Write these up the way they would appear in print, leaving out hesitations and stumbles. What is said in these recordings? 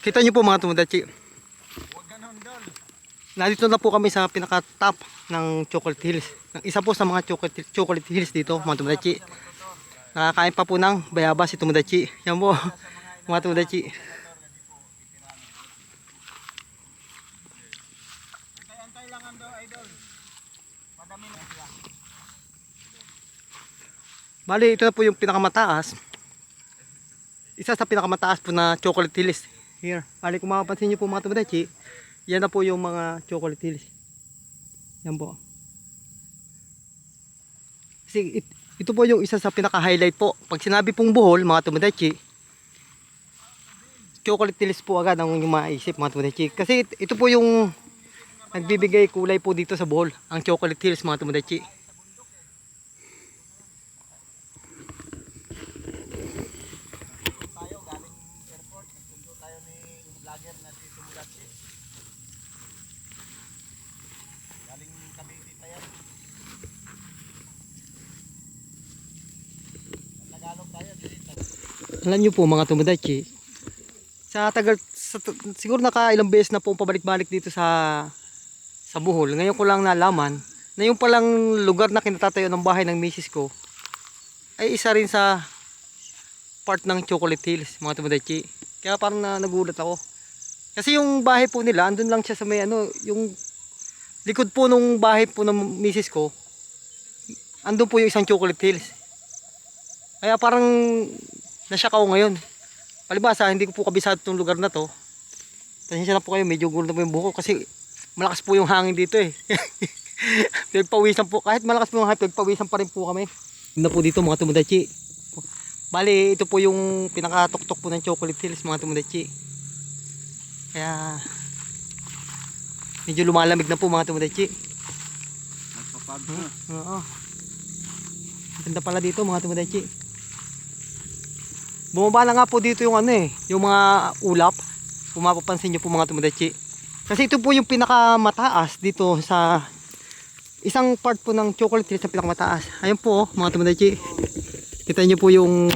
Kita nyo po mga Tomodachi. Nandito na po kami sa pinaka-top ng Chocolate Hills. Isa po sa mga Chocolate Hills dito mga Tomodachi. Nakakain pa po ng bayaba si Tomodachi. Yan po mga Tomodachi. Antay lang ando idol. Madami na sila. Bali, ito na po yung pinakamataas. Isa sa pinakamataas po na Chocolate Hills. Here. Bali, kung mapapansin nyo po mga Tomodachi, yan na po yung mga Chocolate Hills. Yan po. Kasi ito po yung isa sa pinaka-highlight po. Pag sinabi pong Bohol, mga Tomodachi, Chocolate Hills po agad ang yung maisip mga Tomodachi. Kasi ito po yung nagbibigay kulay po dito sa Bohol, ang Chocolate Hills mga Tomodachi. Tayo galing airport, nagsundo tayo ni vlogger na si Tomodachi. Galing Cavite tayo. Tagalog tayo dito. Alam nyo po mga Tomodachi, siguro nakailang beses na po pabalik-balik dito sa Bohol. Ngayon ko lang nalaman na yung palang lugar na kinatatayo ng bahay ng misis ko ay isa rin sa part ng Chocolate Hills mga Tomodachi. Kaya parang nagulat ako. Kasi yung bahay po nila, andun lang siya sa may yung likod po nung bahay po ng misis ko, andun po yung isang Chocolate Hills. Kaya parang nasyak ako ngayon. Palibasa, hindi ko po kabisado itong lugar na to. Pasensya na po kayo, medyo gulo na po yung buko kasi malakas po yung hangin dito eh. Pinagpawisan po, kahit malakas po yung hangin, pinagpawisan pa rin po kami. Yun na po dito mga Tomodachi. Bali, ito po yung pinakatuktok po ng Chocolate Hills mga Tomodachi. Kaya medyo lumalamig na po mga Tomodachi. Nagpapag. Oo. Ganda pala dito mga Tomodachi. Bumaba na nga po dito yung yung mga ulap. Kung mapapansin nyo po mga Tomodachi. Kasi ito po yung pinakamataas dito sa isang part po ng Chocolate Hills na pinakamataas. Ayun po mga Tomodachi. Kita nyo po yung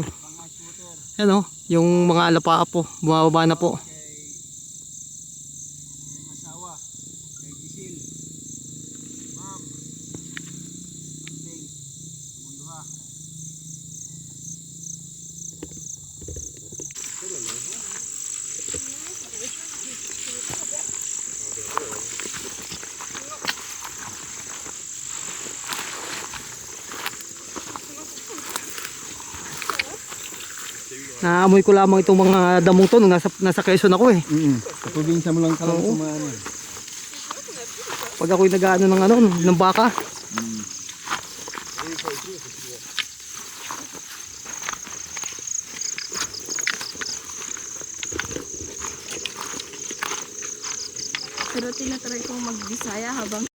yung mga alapaa po. Bumababa na po. Yung asawa, kay Gisil. Ma'am. Ting. Munduha. Naamoy ko lamang itong mga damong to nung nasa Quezon ako eh. Sa probinsya mo lang talaga kumaano. Pag ako'y nag-ano ng baka. Pero tinatry kong mag-Bisaya habang